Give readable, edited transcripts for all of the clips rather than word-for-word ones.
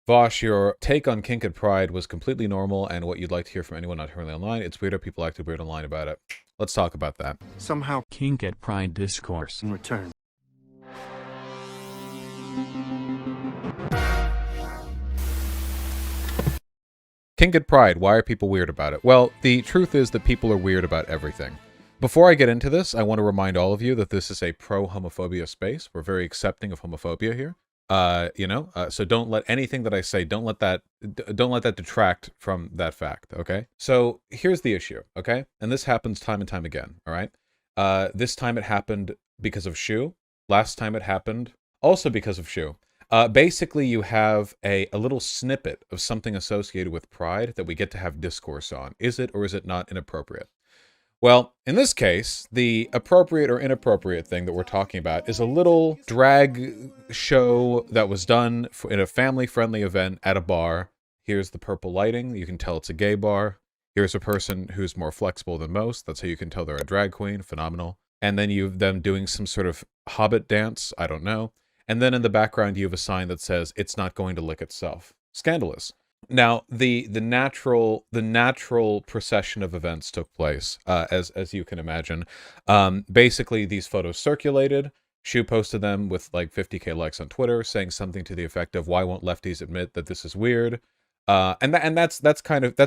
Vosh, your take on kink and pride was completely normal and what you'd like to hear from anyone not currently online. It's weirder people acted weird online about it. Let's talk about that. Somehow, Kink at Pride Discourse. in return. Kink and pride, why are people weird about it? Well, the truth is that people are weird about everything. Before I get into this, I want to remind all of you that this is a pro-homophobia space. We're very accepting of homophobia here. So don't let anything that I say, don't let that detract from that fact, okay? So here's the issue, okay? And this happens time and time again, all right? This time it happened because of Shu. Last time it happened also because of Shu. Basically, you have a little snippet of something associated with pride that we get to have discourse on. Is it or is it not inappropriate? Well, in this case, the appropriate or inappropriate thing that we're talking about is a little drag show that was done in a family-friendly event at a bar. Here's the purple lighting. You can tell it's a gay bar. Here's a person who's more flexible than most. That's how you can tell they're a drag queen. Phenomenal. And then you've them doing some sort of hobbit dance. I don't know. And then in the background, you have a sign that says, "It's not going to lick itself." Scandalous. Now, the natural procession of events took place, as you can imagine. Basically, these photos circulated. Shu posted them with like 50K likes on Twitter, saying something to the effect of, "Why won't lefties admit that this is weird?" That's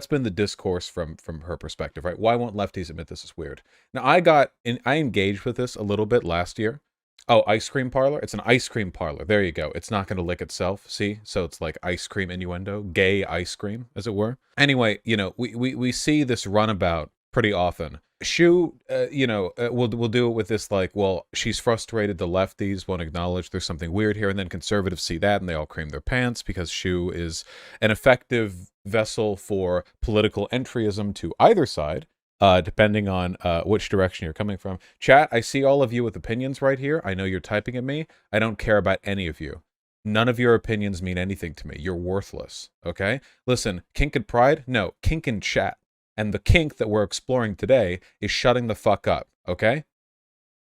been the discourse from her perspective, right? Why won't lefties admit this is weird? Now, I engaged with this a little bit last year. Oh, ice cream parlor? It's an ice cream parlor. There you go. It's not going to lick itself. See? So it's like ice cream innuendo. Gay ice cream, as it were. Anyway, we see this runabout pretty often. Shu, will do it with this like, well, she's frustrated. The lefties won't acknowledge there's something weird here. And then conservatives see that and they all cream their pants because Shu is an effective vessel for political entryism to either side. Depending on which direction you're coming from. Chat, I see all of you with opinions right here. I know you're typing at me. I don't care about any of you. None of your opinions mean anything to me. You're worthless, okay? Listen, kink and pride? No, kink and chat. And the kink that we're exploring today is shutting the fuck up, okay?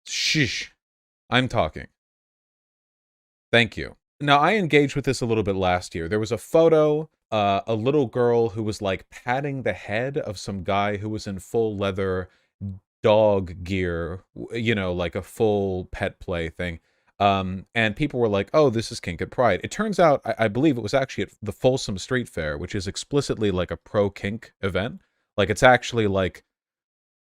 Shh. I'm talking. Thank you. Now, I engaged with this a little bit last year. There was a photo, a little girl who was like patting the head of some guy who was in full leather dog gear, like a full pet play thing. And people were like, oh, this is kink and pride. It turns out, I believe it was actually at the Folsom Street Fair, which is explicitly like a pro-kink event. Like, it's actually like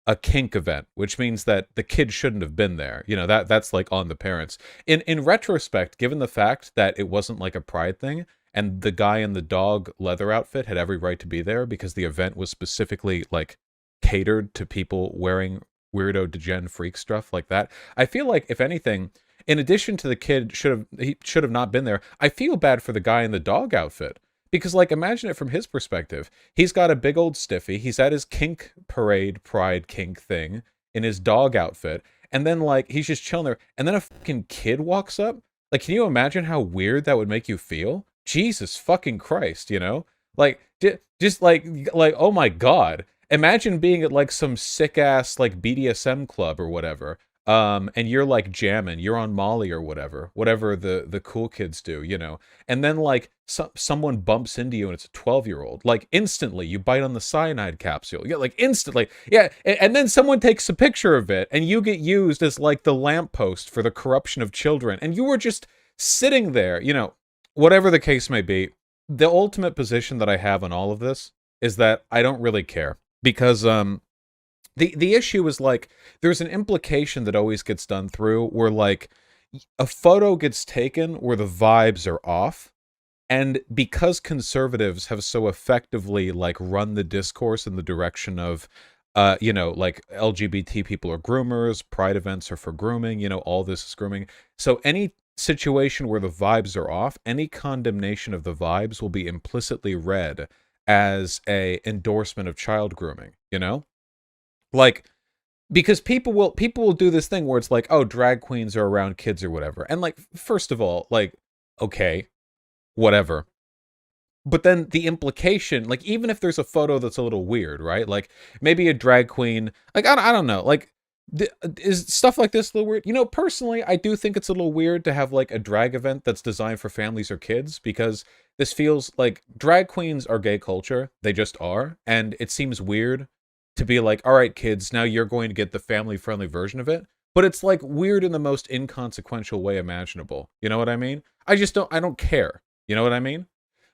a kink event, which means that the kid shouldn't have been there. That's like on the parents. In retrospect, given the fact that it wasn't like a pride thing, and the guy in the dog leather outfit had every right to be there because the event was specifically like catered to people wearing weirdo degen freak stuff like that. I feel like, if anything, in addition to the kid he should have not been there, I feel bad for the guy in the dog outfit. Because, like, imagine it from his perspective. He's got a big old stiffy. He's at his kink parade, pride kink thing in his dog outfit. And then, like, he's just chilling there. And then a fucking kid walks up. Like, can you imagine how weird that would make you feel? Jesus fucking Christ, Like, just like, oh my God. Imagine being at, like, some sick-ass, like, BDSM club or whatever. And you're like jamming, you're on Molly or whatever the cool kids do, and then like someone bumps into you and it's a 12-year-old, like instantly you bite on the cyanide capsule, like instantly, yeah, and then someone takes a picture of it and you get used as like the lamppost for the corruption of children, and you were just sitting there, whatever the case may be. The ultimate position that I have on all of this is that I don't really care, because the issue is, like, there's an implication that always gets done through where, like, a photo gets taken where the vibes are off, and because conservatives have so effectively, like, run the discourse in the direction of, like, LGBT people are groomers, pride events are for grooming, all this is grooming. So any situation where the vibes are off, any condemnation of the vibes will be implicitly read as a endorsement of child grooming, Like, because people will do this thing where it's like, oh, drag queens are around kids or whatever. And like, first of all, like, okay, whatever. But then the implication, like, even if there's a photo that's a little weird, right? Like, maybe a drag queen, like, I don't know, like, Is stuff like this a little weird? You know, personally, I do think it's a little weird to have like a drag event that's designed for families or kids, because this feels like drag queens are gay culture. They just are. And it seems weird to be like, all right, kids, now you're going to get the family friendly version of it. But it's like weird in the most inconsequential way imaginable. You know what I mean? I don't care. You know what I mean?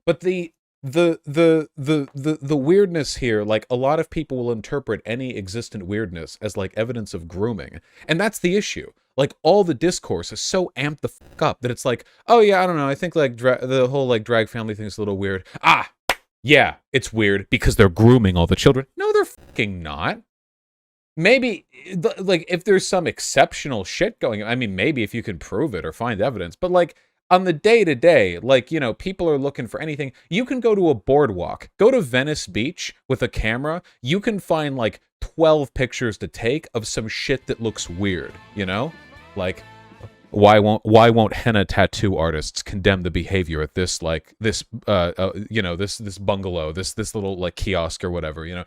But the weirdness here, like a lot of people will interpret any existent weirdness as like evidence of grooming, and that's the issue. Like all the discourse is so amped the fuck up that it's like, oh yeah, I don't know, I think like the whole like drag family thing is a little weird. Ah, yeah, it's weird because they're grooming all the children. No, they're fucking not. Maybe like if there's some exceptional shit going on, I mean, maybe if you can prove it or find evidence, but like on the day to day, like, you know, people are looking for anything. You can go to a boardwalk, go to Venice Beach with a camera. You can find like 12 pictures to take of some shit that looks weird, you know? Like, why won't henna tattoo artists condemn the behavior at this like this you know, this bungalow, this little like kiosk or whatever, you know?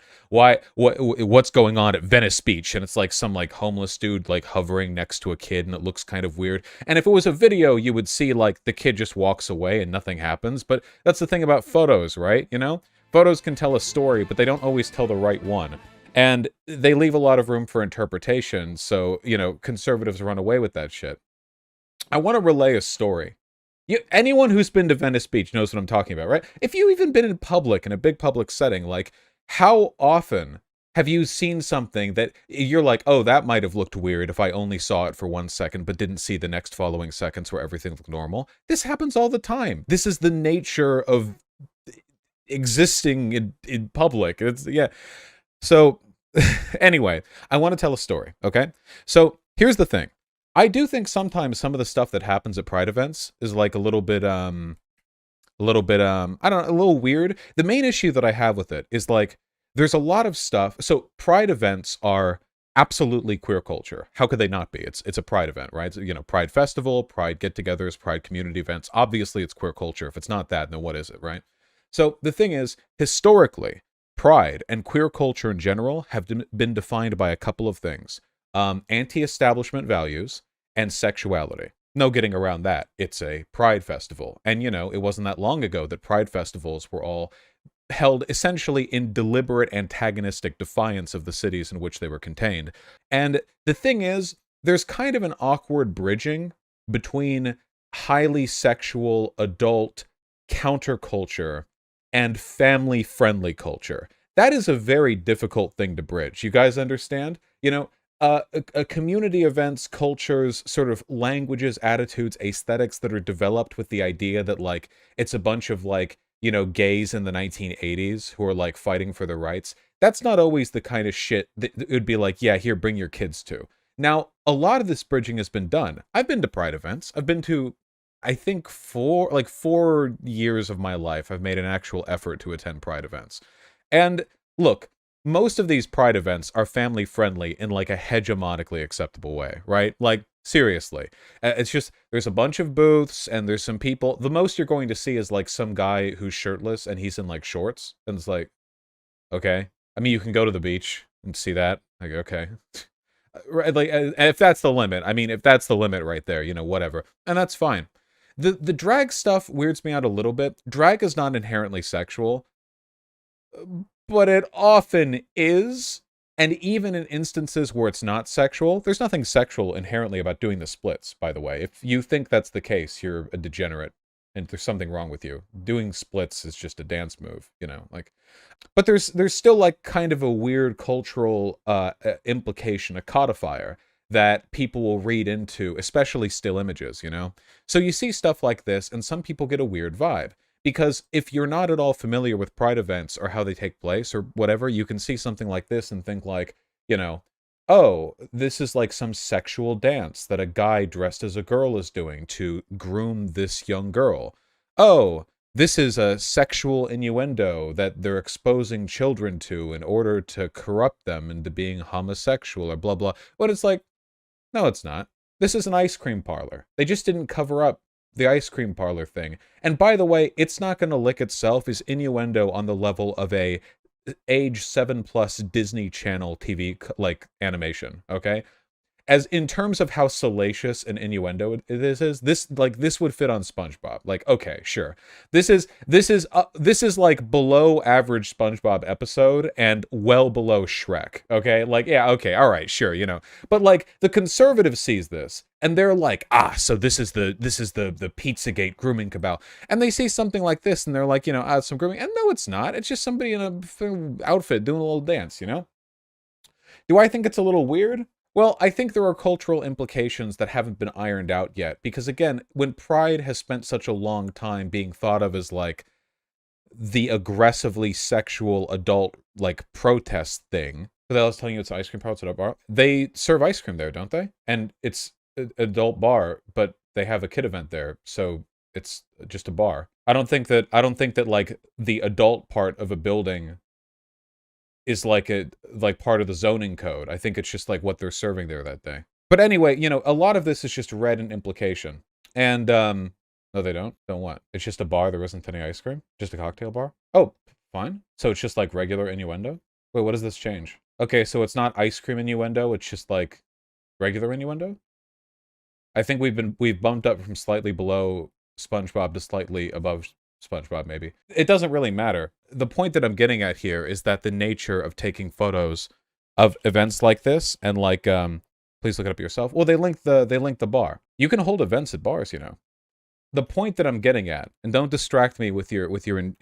What's going on at Venice Beach? And it's like some like homeless dude like hovering next to a kid, and it looks kind of weird. And if it was a video, you would see like the kid just walks away and nothing happens. But that's the thing about photos, right? You know, photos can tell a story, but they don't always tell the right one. And they leave a lot of room for interpretation. So, you know, conservatives run away with that shit. I want to relay a story. Anyone who's been to Venice Beach knows what I'm talking about, right? If you've even been in public, in a big public setting, like, how often have you seen something that you're like, oh, that might have looked weird if I only saw it for 1 second, but didn't see the next following seconds where everything looked normal? This happens all the time. This is the nature of existing in public. Yeah. So, anyway, I want to tell a story, okay? So, here's the thing. I do think sometimes some of the stuff that happens at Pride events is like a little bit, I don't know, a little weird. The main issue that I have with it is like, there's a lot of stuff. So Pride events are absolutely queer culture. How could they not be? It's a Pride event, right? So, you know, Pride festival, Pride get-togethers, Pride community events. Obviously, it's queer culture. If it's not that, then what is it, right? So the thing is, historically, Pride and queer culture in general have been defined by a couple of things. Anti-establishment values and sexuality. No getting around that. It's a Pride festival. And, you know, it wasn't that long ago that Pride festivals were all held essentially in deliberate antagonistic defiance of the cities in which they were contained. And the thing is, there's kind of an awkward bridging between highly sexual adult counterculture and family-friendly culture. That is a very difficult thing to bridge. You guys understand? You know, a community events, cultures, sort of languages, attitudes, aesthetics that are developed with the idea that, like, it's a bunch of, like, you know, gays in the 1980s who are, like, fighting for their rights. That's not always the kind of shit that it would be like, yeah, here, bring your kids to. Now, a lot of this bridging has been done. I've been to Pride events. I've been to, I think, 4 years of my life, I've made an actual effort to attend Pride events. And look, most of these Pride events are family friendly in like a hegemonically acceptable way, right? Like, seriously. It's just, there's a bunch of booths and there's some people. The most you're going to see is like some guy who's shirtless and he's in like shorts. And it's like, okay. I mean, you can go to the beach and see that. Like, okay. Right, like, if that's the limit, I mean, if that's the limit right there, you know, whatever. And that's fine. The drag stuff weirds me out a little bit. Drag is not inherently sexual, but it often is. And even in instances where it's not sexual, there's nothing sexual inherently about doing the splits, by the way. If you think that's the case, you're a degenerate and there's something wrong with you. Doing splits is just a dance move, you know, like. But there's still like kind of a weird cultural implication, a codifier that people will read into, especially still images, you know? So you see stuff like this and some people get a weird vibe. Because if you're not at all familiar with Pride events or how they take place or whatever, you can see something like this and think like, you know, oh, this is like some sexual dance that a guy dressed as a girl is doing to groom this young girl. Oh, this is a sexual innuendo that they're exposing children to in order to corrupt them into being homosexual or blah, blah. But it's like, no, it's not. This is an ice cream parlor. They just didn't cover up the ice cream parlor thing. And by the way, it's not going to lick itself as innuendo on the level of a age 7+ Disney Channel TV like animation, okay? As in terms of how salacious and innuendo it is, this would fit on SpongeBob. Like, okay, sure, this is like below average SpongeBob episode and well below Shrek. Okay, like, yeah, okay, all right, sure, you know, but like the conservative sees this and they're like, so this is the Pizzagate grooming cabal, and they see something like this and they're like, you know, it's some grooming, and no, it's not. It's just somebody in a outfit doing a little dance, you know. Do I think it's a little weird? Well, I think there are cultural implications that haven't been ironed out yet. Because again, when Pride has spent such a long time being thought of as like the aggressively sexual adult like protest thing, but I was telling you it's ice cream parlor, it's a bar. They serve ice cream there, don't they? And it's an adult bar, but they have a kid event there, so it's just a bar. I don't think that like the adult part of a building is like part of the zoning code. I think it's just like what they're serving there that day. But anyway, you know, a lot of this is just read in implication. And no, they don't. Don't what? It's just a bar. There isn't any ice cream. Just a cocktail bar. Oh, fine. So it's just like regular innuendo. Wait, what does this change? Okay, so it's not ice cream innuendo. It's just like regular innuendo. I think we've bumped up from slightly below SpongeBob to slightly above SpongeBob, maybe. It doesn't really matter. The point that I'm getting at here is that the nature of taking photos of events like this and like, please look it up yourself. Well, they link the bar. You can hold events at bars, you know. The point that I'm getting at, and don't distract me with your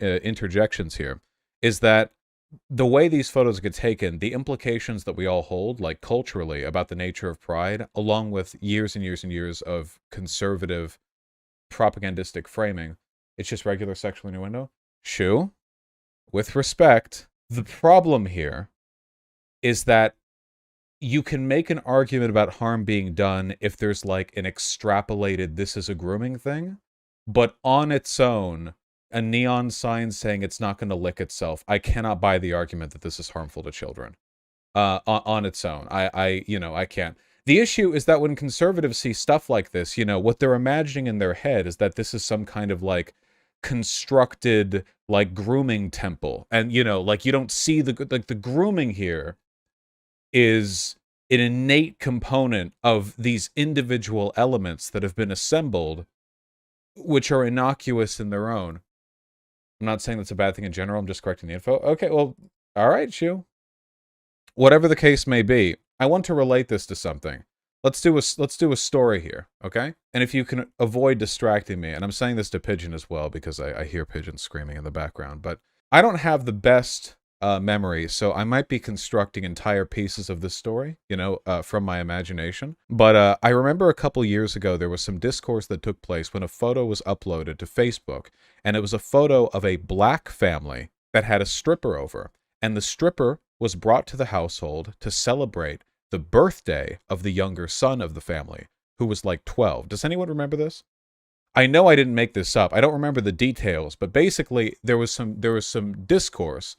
interjections here, is that the way these photos get taken, the implications that we all hold, like culturally, about the nature of Pride, along with years and years and years of conservative propagandistic framing, it's just regular sexual innuendo. Shoo, with respect, the problem here is that you can make an argument about harm being done if there's like an extrapolated this is a grooming thing, but on its own, a neon sign saying it's not going to lick itself, I cannot buy the argument that this is harmful to children. On its own, I can't. The issue is that when conservatives see stuff like this, you know, what they're imagining in their head is that this is some kind of like constructed like grooming temple, and you know, like you don't see the grooming here is an innate component of these individual elements that have been assembled, which are innocuous in their own. I'm not saying that's a bad thing in general. I'm just correcting the info. Okay, well, all right, Shu. Whatever the case may be, I want to relate this to something. Let's do a story here, okay? And if you can avoid distracting me, and I'm saying this to Pigeon as well because I hear Pigeon screaming in the background, but I don't have the best memory, so I might be constructing entire pieces of this story, you know, from my imagination. But I remember a couple years ago there was some discourse that took place when a photo was uploaded to Facebook, and it was a photo of a black family that had a stripper over, and the stripper was brought to the household to celebrate the birthday of the younger son of the family, who was like 12. Does anyone remember this? I know I didn't make this up. I don't remember the details, but basically there was some discourse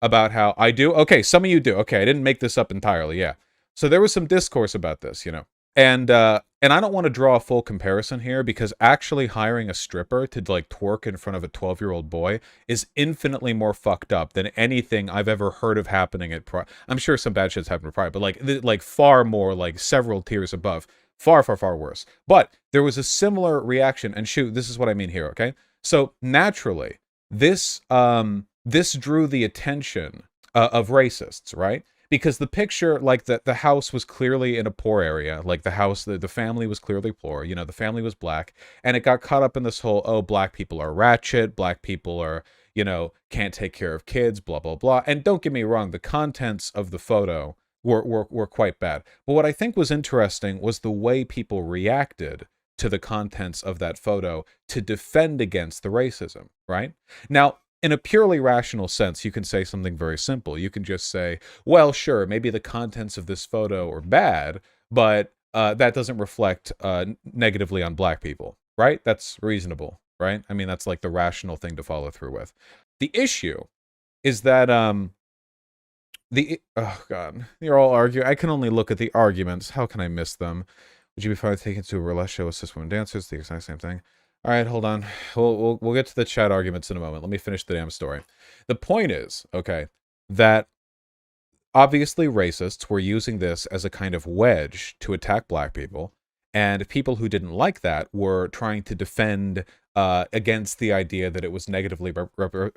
about how I do. Okay, some of you do. Okay, I didn't make this up entirely. Yeah. So there was some discourse about this, you know. And I don't want to draw a full comparison here because actually hiring a stripper to like twerk in front of a 12-year-old boy is infinitely more fucked up than anything I've ever heard of happening at Pride. I'm sure some bad shit's happened at Pride, but like far more, like several tiers above. Far, far, far worse. But there was a similar reaction, and shoot, this is what I mean here, okay? So naturally, this drew the attention of racists, right? Because the picture, like the house was clearly in a poor area, like the family was clearly poor, you know, the family was black, and it got caught up in this whole, oh, black people are ratchet, black people are, you know, can't take care of kids, blah, blah, blah. And don't get me wrong, the contents of the photo were quite bad. But what I think was interesting was the way people reacted to the contents of that photo to defend against the racism, right? Now, in a purely rational sense, you can say something very simple. You can just say, well, sure, maybe the contents of this photo are bad, but that doesn't reflect negatively on black people, right? That's reasonable, right? I mean, that's like the rational thing to follow through with. The issue is that, oh God, you're all arguing. I can only look at the arguments. How can I miss them? Would you be fine with taking to a burlesque show with cis women dancers? The exact same thing. All right, hold on. We'll get to the chat arguments in a moment. Let me finish the damn story. The point is, okay, that obviously racists were using this as a kind of wedge to attack black people, and people who didn't like that were trying to defend against the idea that it was negatively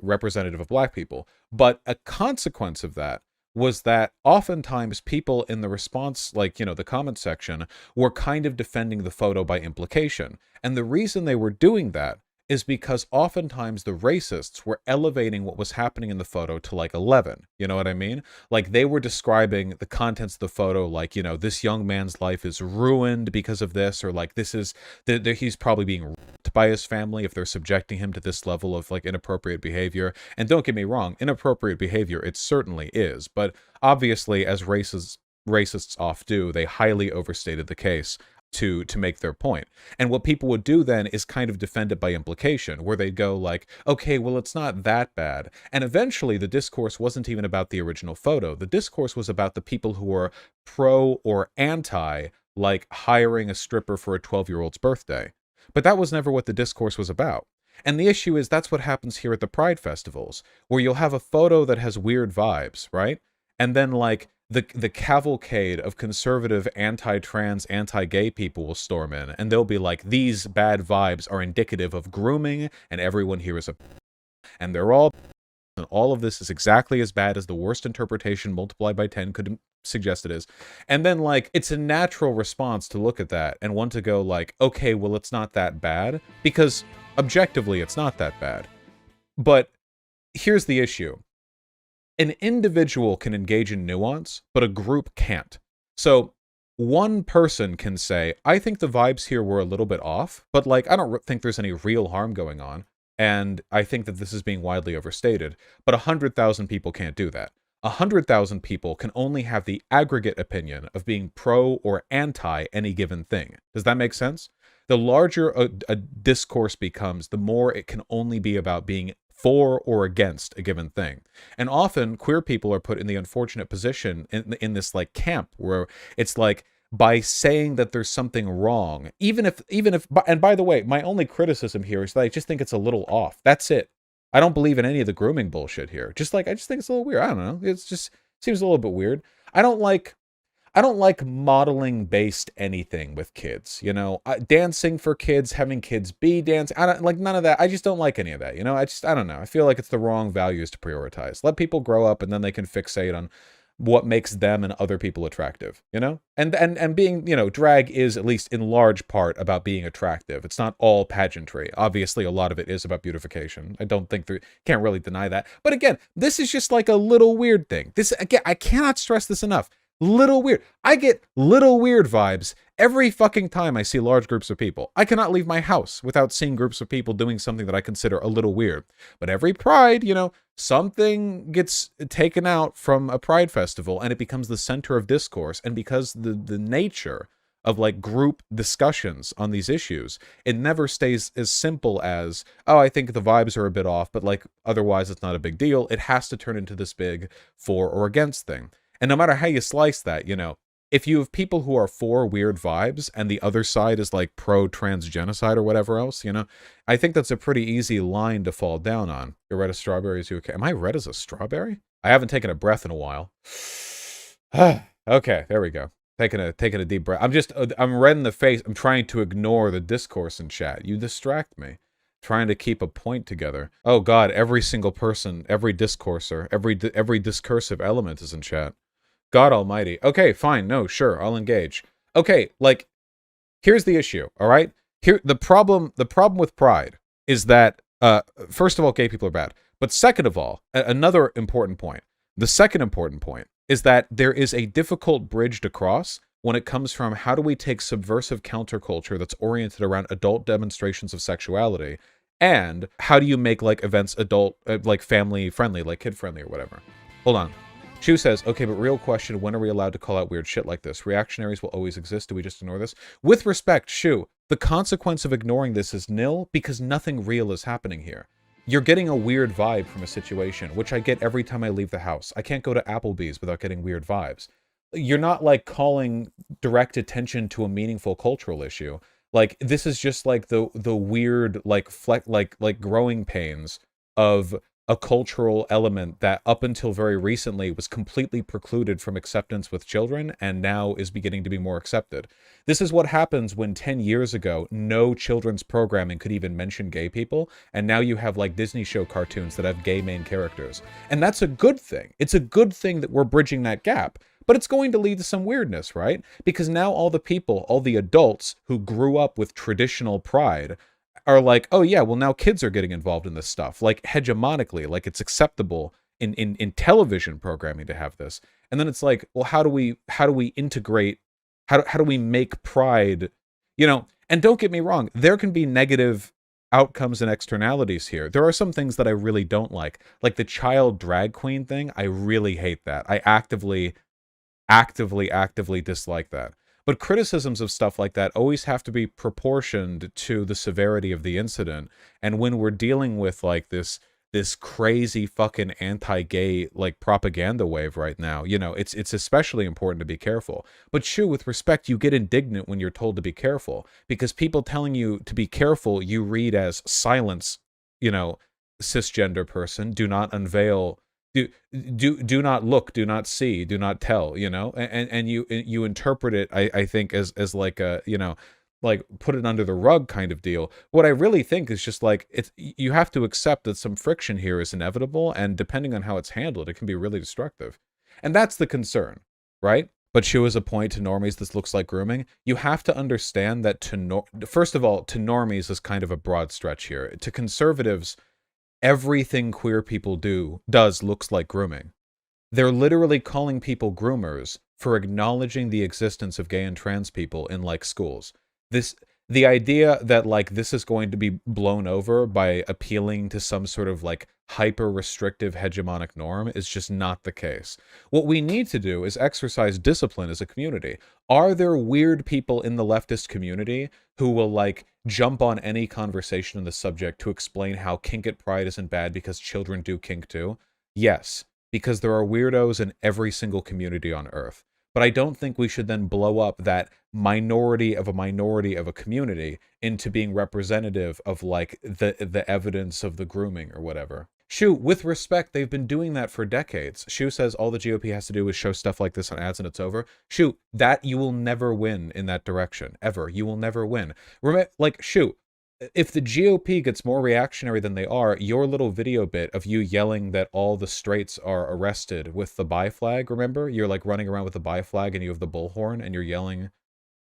representative of black people. But a consequence of that was that oftentimes people in the response, like, the comment section, were kind of defending the photo by implication. And the reason they were doing that is because oftentimes the racists were elevating what was happening in the photo to like 11. You know what I mean? Like, they were describing the contents of the photo like, this young man's life is ruined because of this, or like this is, he's probably being raped by his family if they're subjecting him to this level of like inappropriate behavior. And don't get me wrong, inappropriate behavior, it certainly is. But obviously, as racists oft do, they highly overstated the case to make their point. And what people would do then is kind of defend it by implication, where they'd go like, okay, well, it's not that bad. And eventually the discourse wasn't even about the original photo. The discourse was about the people who were pro or anti, like hiring a stripper for a 12-year-old's birthday. But that was never what the discourse was about. And the issue is that's what happens here at the Pride festivals, where you'll have a photo that has weird vibes, right? And then like the cavalcade of conservative anti-trans, anti-gay people will storm in, and they'll be like, these bad vibes are indicative of grooming, and everyone here is and they're all, and all of this is exactly as bad as the worst interpretation multiplied by 10 could suggest it is. And then like, it's a natural response to look at that and want to go like, okay, well, it's not that bad, because objectively it's not that bad. But here's the issue. An individual can engage in nuance, but a group can't. So one person can say, I think the vibes here were a little bit off, but like, I don't think there's any real harm going on, and I think that this is being widely overstated. But 100,000 people can't do that. 100,000 people can only have the aggregate opinion of being pro or anti any given thing. Does that make sense? The larger a discourse becomes, the more it can only be about being for or against a given thing. And often queer people are put in the unfortunate position in this like camp where it's like, by saying that there's something wrong, even if, and by the way, my only criticism here is that I just think it's a little off. That's it. I don't believe in any of the grooming bullshit here. I just think it's a little weird. I don't know. It's just seems a little bit weird. I don't like modeling based anything with kids, dancing for kids, having kids be dance. I don't like none of that. I just don't like any of that. I don't know. I feel like it's the wrong values to prioritize. Let people grow up and then they can fixate on what makes them and other people attractive, and being, drag is at least in large part about being attractive. It's not all pageantry. Obviously, a lot of it is about beautification. I don't think can't really deny that. But again, this is just like a little weird thing. This, again, I cannot stress this enough. Little weird. I get little weird vibes every fucking time I see large groups of people. I cannot leave my house without seeing groups of people doing something that I consider a little weird. But every Pride, something gets taken out from a Pride festival and it becomes the center of discourse. And because the nature of like group discussions on these issues, it never stays as simple as, oh, I think the vibes are a bit off, but like otherwise it's not a big deal. It has to turn into this big for or against thing. And no matter how you slice that, if you have people who are for weird vibes and the other side is like pro-trans genocide or whatever else, I think that's a pretty easy line to fall down on. You're red as strawberries, you okay? Am I red as a strawberry? I haven't taken a breath in a while. Okay, there we go. Taking a deep breath. I'm red in the face. I'm trying to ignore the discourse in chat. You distract me. Trying to keep a point together. Oh God, every single person, every discourser, every discursive element is in chat. God almighty. Okay, fine. No, sure. I'll engage. Okay, like, here's the issue, all right? Here, the problem with Pride is that, first of all, gay people are bad. But second of all, another important point. The second important point is that there is a difficult bridge to cross when it comes from how do we take subversive counterculture that's oriented around adult demonstrations of sexuality, and how do you make, like, events adult, like, family-friendly, like, kid-friendly or whatever. Hold on. Shu says, okay, but real question, when are we allowed to call out weird shit like this? Reactionaries will always exist. Do we just ignore this? With respect, Shu, the consequence of ignoring this is nil because nothing real is happening here. You're getting a weird vibe from a situation, which I get every time I leave the house. I can't go to Applebee's without getting weird vibes. You're not, like, calling direct attention to a meaningful cultural issue. Like, this is just, like, the weird, like, growing pains of a cultural element that up until very recently was completely precluded from acceptance with children and now is beginning to be more accepted. This is what happens when 10 years ago no children's programming could even mention gay people, and now you have like Disney show cartoons that have gay main characters. And that's a good thing. It's a good thing that we're bridging that gap. But it's going to lead to some weirdness, right? Because now all the people, all the adults who grew up with traditional pride are like, oh yeah, well now kids are getting involved in this stuff, like hegemonically, like it's acceptable in television programming to have this. And then it's like, well, how do we integrate, how do we make pride, and don't get me wrong, there can be negative outcomes and externalities here. There are some things that I really don't like the child drag queen thing. I really hate that. I actively dislike that. But criticisms of stuff like that always have to be proportioned to the severity of the incident. And when we're dealing with like this crazy fucking anti-gay like propaganda wave right now, it's especially important to be careful. But sure, with respect, you get indignant when you're told to be careful, because people telling you to be careful, you read as silence, cisgender person, do not unveil, do not look, do not see, do not tell, and you interpret it, I think, as like a, like put it under the rug kind of deal. What I really think is just like, you have to accept that some friction here is inevitable, and depending on how it's handled, it can be really destructive. And that's the concern, right? But Shu is a point to normies, this looks like grooming. You have to understand that first of all, to normies is kind of a broad stretch here. To conservatives, everything queer people does looks like grooming. They're literally calling people groomers for acknowledging the existence of gay and trans people in like schools. The idea that like this is going to be blown over by appealing to some sort of like hyper restrictive hegemonic norm is just not the case. What we need to do is exercise discipline as a community. Are there weird people in the leftist community who will like jump on any conversation on the subject to explain how kink at Pride isn't bad because children do kink too? Yes, because there are weirdos in every single community on Earth. But I don't think we should then blow up that minority of a community into being representative of like the evidence of the grooming or whatever. Shu, with respect, they've been doing that for decades. Shu says all the GOP has to do is show stuff like this on ads and it's over. Shu, that you will never win in that direction. Ever. You will never win. Like, Shu, if the GOP gets more reactionary than they are, your little video bit of you yelling that all the straights are arrested with the bi flag, remember? You're like running around with the bi flag and you have the bullhorn and you're yelling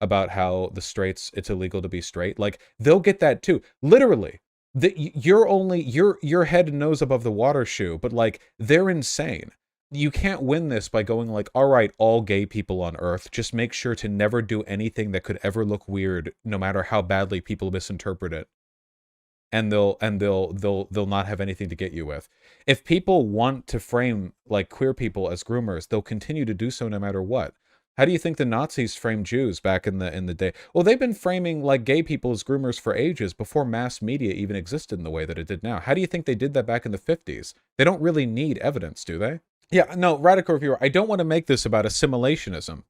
about how the straights, it's illegal to be straight. Like, they'll get that too. Literally. You're head and nose above the water, Shu, but like, they're insane. You can't win this by going like, all right, all gay people on Earth, just make sure to never do anything that could ever look weird, no matter how badly people misinterpret it. And they'll not have anything to get you with. If people want to frame like queer people as groomers, they'll continue to do so no matter what. How do you think the Nazis framed Jews back in the day? Well, they've been framing like gay people as groomers for ages before mass media even existed in the way that it did now. How do you think they did that back in the 50s? They don't really need evidence, do they? Yeah, no, Radical Reviewer, I don't want to make this about assimilationism.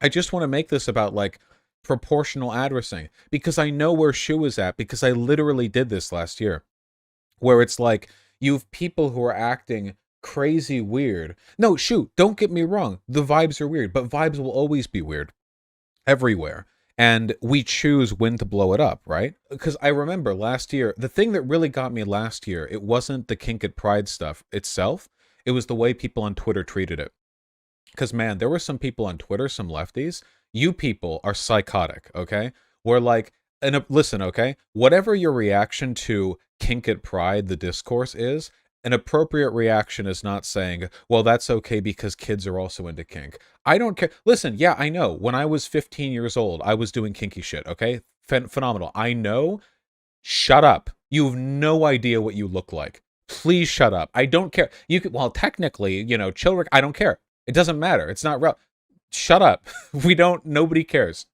I just want to make this about like proportional addressing, because I know where Shu is at, because I literally did this last year, where it's like you have people who are acting crazy weird. No, Shu, don't get me wrong, the vibes are weird, but vibes will always be weird everywhere, and we choose when to blow it up, right? Because I remember last year, the thing that really got me last year, it wasn't the Kink at Pride stuff itself, it was the way people on Twitter treated it. Because, man, there were some people on Twitter, some lefties, you people are psychotic, okay? We're like, and listen, okay? Whatever your reaction to Kink at Pride, the discourse is, an appropriate reaction is not saying, well, that's okay because kids are also into kink. I don't care. Listen, yeah, I know. When I was 15 years old, I was doing kinky shit, okay? Phenomenal. I know. Shut up. You have no idea what you look like. Please shut up. I don't care. You could, well, technically, children, I don't care. It doesn't matter. It's not real. Shut up. Nobody cares.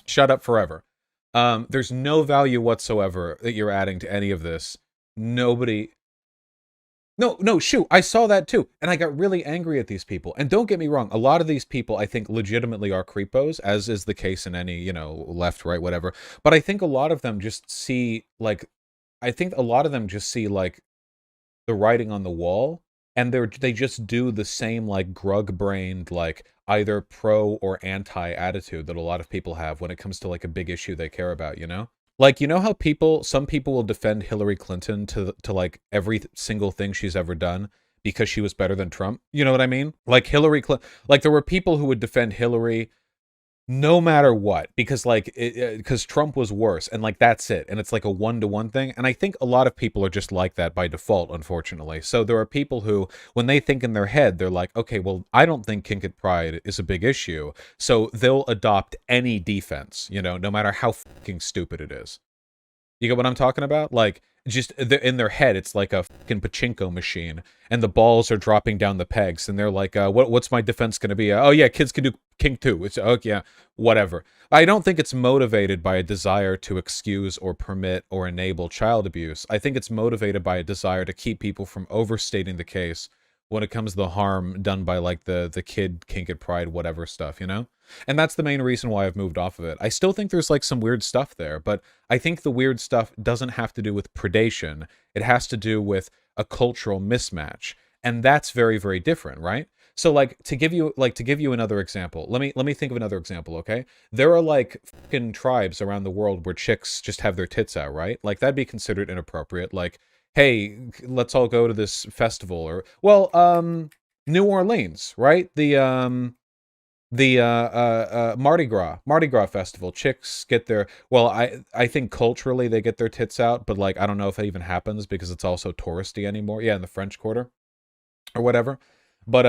Shut up forever. There's no value whatsoever that you're adding to any of this. Nobody. No, Shu, I saw that too. And I got really angry at these people. And don't get me wrong, a lot of these people I think legitimately are creepos, as is the case in any, left, right, whatever. But I think a lot of them just see like the the writing on the wall, and they just do the same like grug-brained like either pro or anti attitude that a lot of people have when it comes to like a big issue they care about, you know? Like, you know how some people will defend Hillary Clinton to like every single thing she's ever done because she was better than Trump? You know what I mean? Like like there were people who would defend Hillary no matter what, because like because Trump was worse, and like that's it, and it's like a one-to-one thing. And I think a lot of people are just like that by default, unfortunately. So there are people who, when they think in their head, they're like, okay, well, I don't think kink at pride is a big issue, so they'll adopt any defense, you know, no matter how fucking stupid it is. You get what I'm talking about? Like, just in their head, it's like a fucking pachinko machine, and the balls are dropping down the pegs, and they're like, what's my defense going to be? Oh, yeah, kids can do kink too. It's, oh, yeah, whatever. I don't think it's motivated by a desire to excuse or permit or enable child abuse. I think it's motivated by a desire to keep people from overstating the case when it comes to the harm done by, like, the kid kink at pride, whatever stuff, you know? And that's the main reason why I've moved off of it. I still think there's like some weird stuff there, but I think the weird stuff doesn't have to do with predation. It has to do with a cultural mismatch. And that's very, very different, right? So like to give you another example, let me think of another example, okay? There are like fucking tribes around the world where chicks just have their tits out, right? Like that'd be considered inappropriate. Like, hey, let's all go to this festival, or New Orleans, right? The Mardi Gras festival. Chicks get their, well, I think culturally they get their tits out, but like I don't know if that even happens because it's also touristy anymore. Yeah, in the French Quarter or whatever. But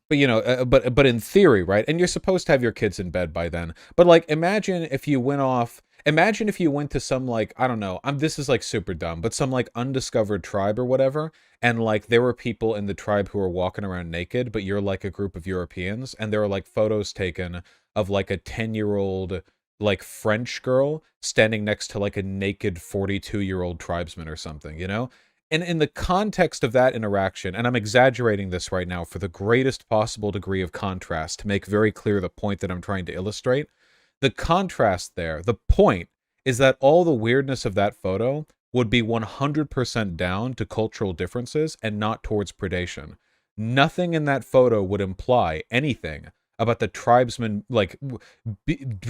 you know, but in theory, right? And you're supposed to have your kids in bed by then. But like, imagine if you went off. Imagine if you went to some like, I don't know. This is like super dumb, but some like undiscovered tribe or whatever, and like there were people in the tribe who were walking around naked, but you're like a group of Europeans, and there are like photos taken of like a 10-year-old like French girl standing next to like a naked 42-year-old tribesman or something, you know? And in the context of that interaction, and I'm exaggerating this right now for the greatest possible degree of contrast to make very clear the point that I'm trying to illustrate, the contrast there, the point, is that all the weirdness of that photo would be 100% down to cultural differences and not towards predation. Nothing in that photo would imply anything about the tribesman, like,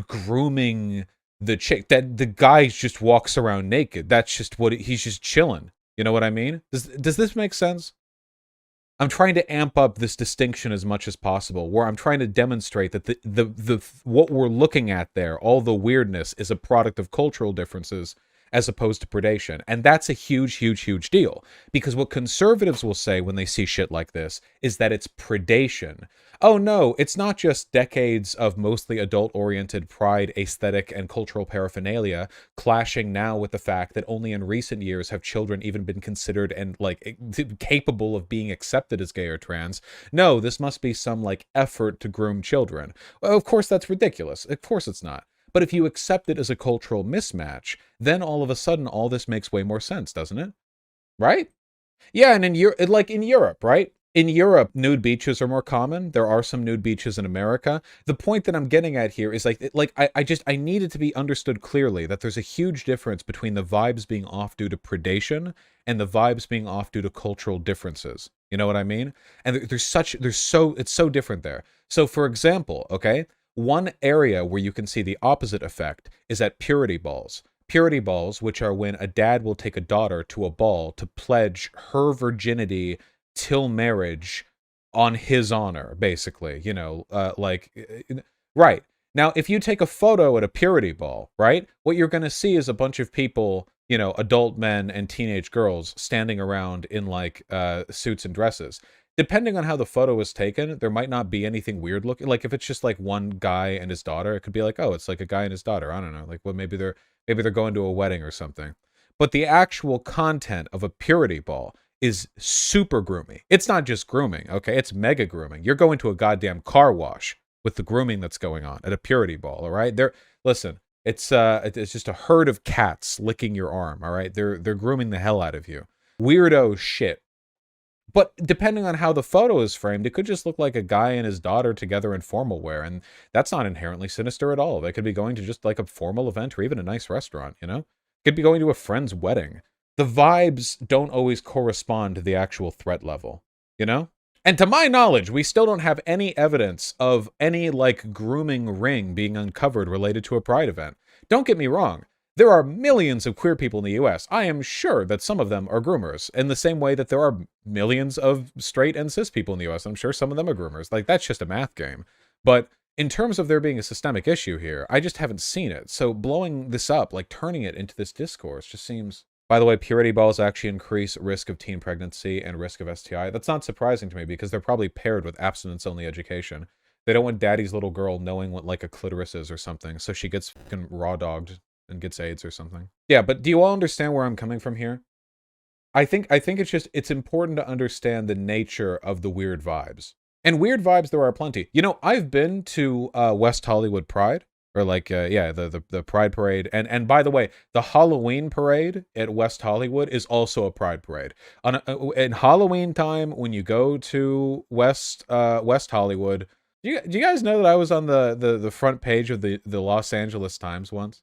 grooming the chick. That the guy just walks around naked. That's just what he's just chilling. You know what I mean? Does this make sense? I'm trying to amp up this distinction as much as possible, where I'm trying to demonstrate that the what we're looking at there, all the weirdness, is a product of cultural differences as opposed to predation. And that's a huge, huge, huge deal. Because what conservatives will say when they see shit like this is that it's predation. Oh no, it's not just decades of mostly adult-oriented pride, aesthetic, and cultural paraphernalia clashing now with the fact that only in recent years have children even been considered and like capable of being accepted as gay or trans. No, this must be some like effort to groom children. Well, of course that's ridiculous. Of course it's not. But if you accept it as a cultural mismatch, then all of a sudden all this makes way more sense, doesn't it? Right? Yeah, and in Europe, right? In Europe, nude beaches are more common. There are some nude beaches in America. The point that I'm getting at here is I need it to be understood clearly that there's a huge difference between the vibes being off due to predation and the vibes being off due to cultural differences. You know what I mean? And it's so different there. So for example, okay, one area where you can see the opposite effect is at purity balls. Purity balls, which are when a dad will take a daughter to a ball to pledge her virginity till marriage on his honor, basically, you know, right. Now, if you take a photo at a purity ball, right, what you're going to see is a bunch of people, you know, adult men and teenage girls standing around in like suits and dresses. Depending on how the photo was taken, there might not be anything weird looking. Like if it's just like one guy and his daughter, it could be like, oh, it's like a guy and his daughter. I don't know. Like, well, maybe they're going to a wedding or something. But the actual content of a purity ball is super groomy. It's not just grooming, okay? It's mega grooming. You're going to a goddamn car wash with the grooming that's going on at a purity ball, all right? Listen, it's just a herd of cats licking your arm, all right? They're grooming the hell out of you. Weirdo shit. But depending on how the photo is framed, it could just look like a guy and his daughter together in formal wear, and that's not inherently sinister at all. They could be going to just like a formal event or even a nice restaurant, you know? Could be going to a friend's wedding. the vibes don't always correspond to the actual threat level, you know? And to my knowledge, we still don't have any evidence of any, like, grooming ring being uncovered related to a Pride event. Don't get me wrong. There are millions of queer people in the US. I am sure that some of them are groomers, in the same way that there are millions of straight and cis people in the US. I'm sure some of them are groomers. Like, that's just a math game. But in terms of there being a systemic issue here, I just haven't seen it. So blowing this up, like turning it into this discourse, just seems... By the way, purity balls actually increase risk of teen pregnancy and risk of STI. That's not surprising to me because they're probably paired with abstinence-only education. They don't want daddy's little girl knowing what, like, a clitoris is or something, so she gets fucking raw-dogged and gets AIDS or something. Yeah, but do you all understand where I'm coming from here? I think it's important to understand the nature of the weird vibes. And weird vibes there are plenty. You know, I've been to West Hollywood Pride, or like yeah, the Pride Parade. And by the way, the Halloween parade at West Hollywood is also a Pride parade. In Halloween time, when you go to West Hollywood, do you guys know that I was on the front page of the Los Angeles Times once?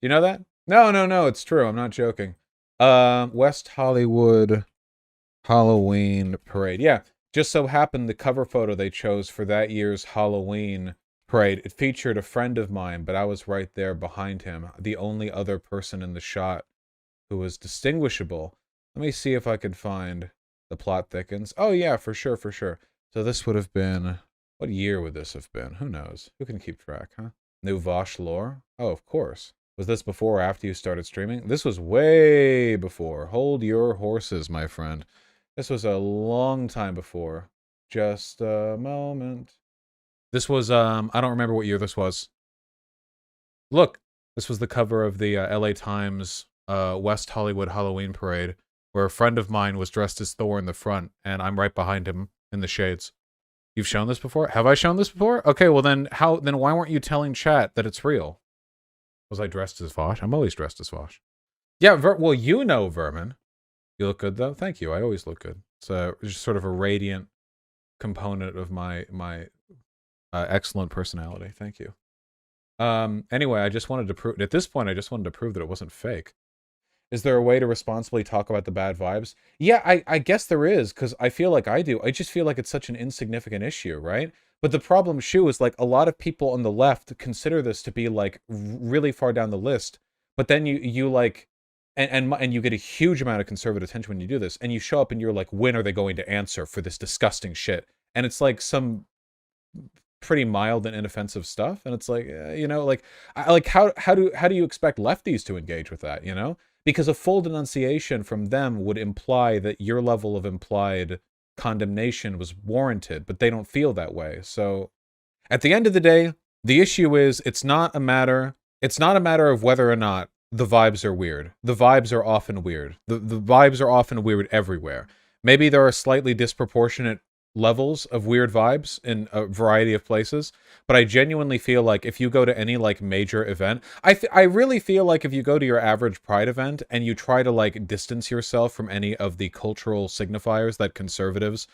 You know that? No, it's true. I'm not joking. West Hollywood Halloween parade. Yeah, just so happened the cover photo they chose for that year's Halloween parade, it featured a friend of mine, but I was right there behind him, the only other person in the shot who was distinguishable. Let me see if I could find the plot thickens. Oh yeah, for sure. So this would have been... What year would this have been? Who knows? Who can keep track, huh? New Vosh lore? Oh, of course. Was this before or after you started streaming? This was way before. Hold your horses, my friend. This was a long time before. Just a moment. This was, I don't remember what year this was. Look, this was the cover of the LA Times West Hollywood Halloween Parade, where a friend of mine was dressed as Thor in the front, and I'm right behind him in the shades. You've shown this before? Have I shown this before? Okay, well then why weren't you telling chat that it's real? Was I dressed as Vosh? I'm always dressed as Vosh. Yeah, well, you know, Vermin. You look good, though. Thank you. I always look good. It's just sort of a radiant component of my excellent personality. Thank you. Anyway, I just wanted to prove... At this point, I just wanted to prove that it wasn't fake. Is there a way to responsibly talk about the bad vibes? Yeah, I guess there is, because I feel like I do. I just feel like it's such an insignificant issue, right? But the problem, Shu, is like a lot of people on the left consider this to be like really far down the list. But then you like... And you get a huge amount of conservative attention when you do this, and you show up and you're like, when are they going to answer for this disgusting shit? And it's like some pretty mild and inoffensive stuff, and it's like, you know, like, how do you expect lefties to engage with that, you know? Because a full denunciation from them would imply that your level of implied condemnation was warranted, but they don't feel that way. So at the end of the day, the issue is it's not a matter of whether or not the vibes are weird. The vibes are often weird. The vibes are often weird everywhere. Maybe there are slightly disproportionate levels of weird vibes in a variety of places, but I genuinely feel like if you go to any like major event, I really feel like if you go to your average Pride event and you try to like distance yourself from any of the cultural signifiers that conservatives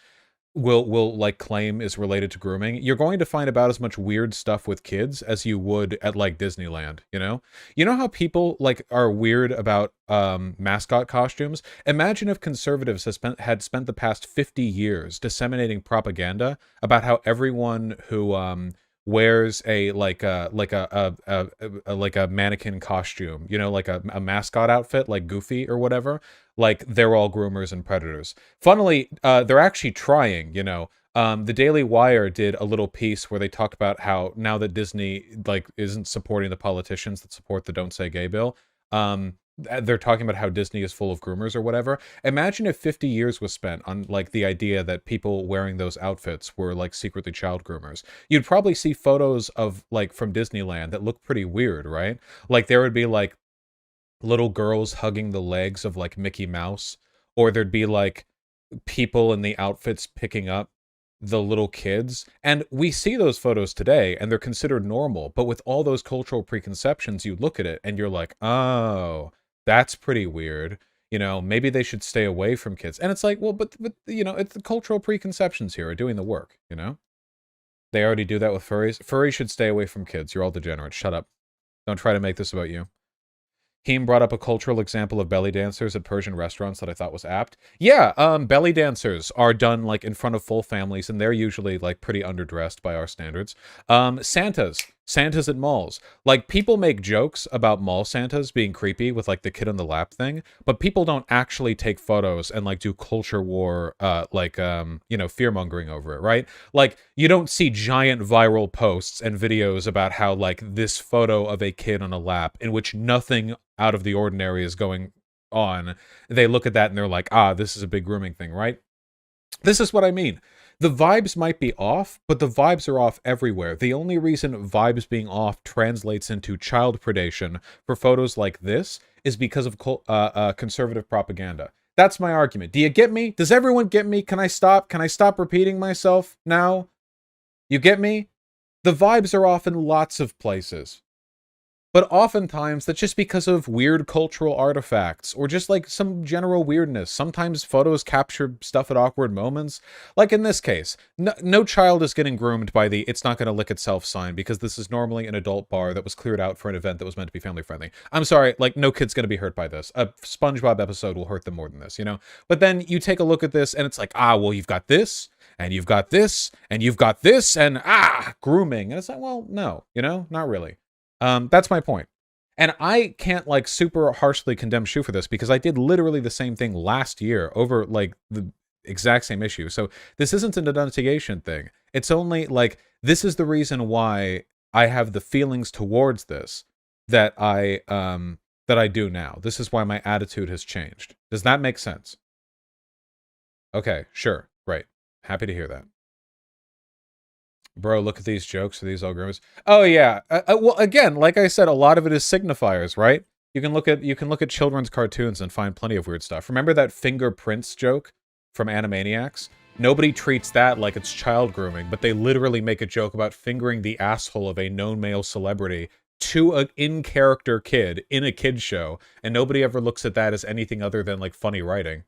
will like claim is related to grooming, you're going to find about as much weird stuff with kids as you would at like Disneyland, you know? You know how people like are weird about mascot costumes? Imagine if conservatives had spent the past 50 years disseminating propaganda about how everyone who wears a mannequin costume, you know, like a mascot outfit like Goofy or whatever, like they're all groomers and predators. Funnily, they're actually trying, you know. The Daily Wire did a little piece where they talked about how now that Disney like isn't supporting the politicians that support the Don't Say Gay bill, they're talking about how Disney is full of groomers or whatever. Imagine if 50 years was spent on like the idea that people wearing those outfits were like secretly child groomers. You'd probably see photos of like from Disneyland that look pretty weird, right? Like there would be like little girls hugging the legs of like Mickey Mouse, or there'd be like people in the outfits picking up the little kids. And we see those photos today and they're considered normal, but with all those cultural preconceptions, you look at it and you're like, oh, that's pretty weird. You know, maybe they should stay away from kids. And it's like, well, but you know, it's the cultural preconceptions here are doing the work, you know? They already do that with furries. Furries should stay away from kids. You're all degenerates. Shut up. Don't try to make this about you. Keem brought up a cultural example of belly dancers at Persian restaurants that I thought was apt. Yeah, belly dancers are done like in front of full families, and they're usually like pretty underdressed by our standards. Santas at malls. Like, people make jokes about mall Santas being creepy with like the kid on the lap thing, but people don't actually take photos and like do culture war, fear mongering over it, right? Like, you don't see giant viral posts and videos about how like this photo of a kid on a lap in which nothing out of the ordinary is going on. They look at that and they're like, ah, this is a big grooming thing, right? This is what I mean. The vibes might be off, but the vibes are off everywhere. The only reason vibes being off translates into child predation for photos like this is because of conservative propaganda. That's my argument. Do you get me? Does everyone get me? Can I stop? Can I stop repeating myself now? You get me? The vibes are off in lots of places. But oftentimes, that's just because of weird cultural artifacts, or just like some general weirdness. Sometimes photos capture stuff at awkward moments. Like in this case, no child is getting groomed by the "it's not going to lick itself" sign, because this is normally an adult bar that was cleared out for an event that was meant to be family friendly. I'm sorry, like, no kid's going to be hurt by this. A SpongeBob episode will hurt them more than this, you know? But then you take a look at this, and it's like, ah, well, you've got this, and you've got this, and you've got this, and grooming. And it's like, well, no, you know, not really. That's my point. And I can't like super harshly condemn Shu for this, because I did literally the same thing last year over like the exact same issue. So this isn't a denunciation thing. It's only like, this is the reason why I have the feelings towards this that I do now. This is why my attitude has changed. Does that make sense? Okay, sure. Great. Happy to hear that. Bro, look at these jokes. Are these all groomers? Oh yeah. Well, again, like I said, a lot of it is signifiers, right? You can look at children's cartoons and find plenty of weird stuff. Remember that fingerprints joke from Animaniacs? Nobody treats that like it's child grooming, but they literally make a joke about fingering the asshole of a known male celebrity to an in-character kid in a kid's show, and nobody ever looks at that as anything other than like funny writing.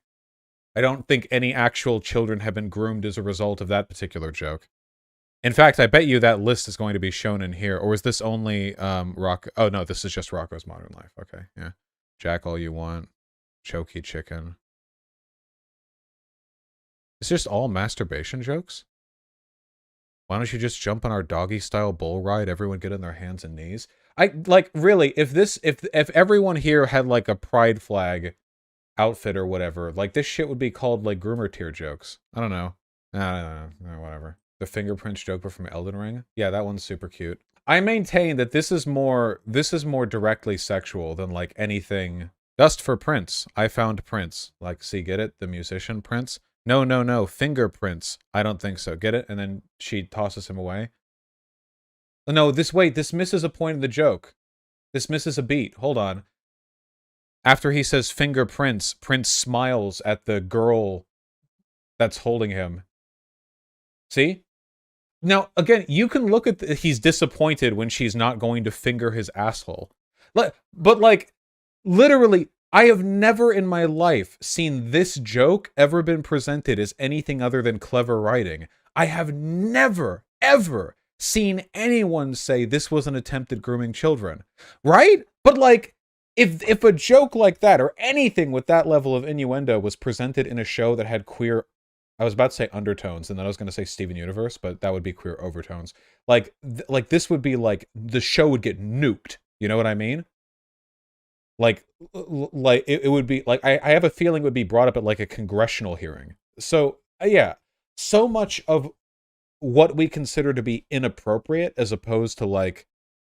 I don't think any actual children have been groomed as a result of that particular joke. In fact, I bet you that list is going to be shown in here. Or is this only Rock? Oh, no, this is just Rocco's Modern Life. Okay, yeah. Jack All You Want. Choky Chicken. It's just all masturbation jokes? Why don't you just jump on our doggy-style bull ride? Everyone get on their hands and knees? Like, really, if everyone here had, like, a pride flag outfit or whatever, like, this shit would be called, like, groomer tier jokes. I don't know. I don't know, whatever. The fingerprints joke from Elden Ring? Yeah, that one's super cute. I maintain that this is more directly sexual than like anything. Dust for Prince. I found Prince. Like, see, get it? The musician Prince? No. Fingerprints. I don't think so. Get it? And then she tosses him away. No, this misses a point of the joke. This misses a beat. Hold on. After he says fingerprints, Prince smiles at the girl that's holding him. See? Now, again, you can look at he's disappointed when she's not going to finger his asshole. But, like, literally, I have never in my life seen this joke ever been presented as anything other than clever writing. I have never, ever seen anyone say this was an attempt at grooming children. Right? But, like, if a joke like that, or anything with that level of innuendo, was presented in a show that had queer... I was about to say undertones, and then I was going to say Steven Universe, but that would be queer overtones. Like this would be like, the show would get nuked. You know what I mean? Like it would be like, I have a feeling it would be brought up at like a congressional hearing. So yeah, so much of what we consider to be inappropriate as opposed to like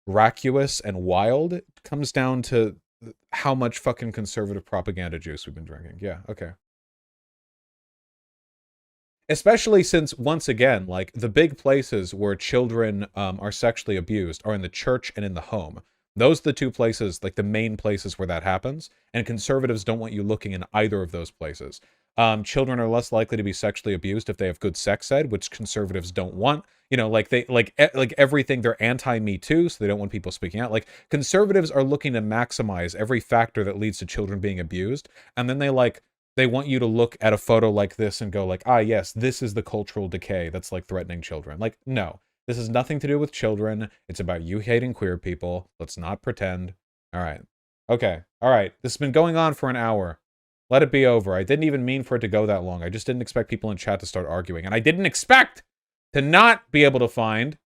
vacuous and wild comes down to how much fucking conservative propaganda juice we've been drinking. Yeah, okay. Especially since, once again, like, the big places where children are sexually abused are in the church and in the home. Those are the two places, like, the main places where that happens, and conservatives don't want you looking in either of those places. Children are less likely to be sexually abused if they have good sex ed, which conservatives don't want. You know, like, they, like everything, they're anti-Me Too, so they don't want people speaking out. Like, conservatives are looking to maximize every factor that leads to children being abused, and then they want you to look at a photo like this and go like, ah, yes, this is the cultural decay that's like threatening children. Like, no, this has nothing to do with children. It's about you hating queer people. Let's not pretend. All right. Okay. All right. This has been going on for an hour. Let it be over. I didn't even mean for it to go that long. I just didn't expect people in chat to start arguing. And I didn't expect to not be able to find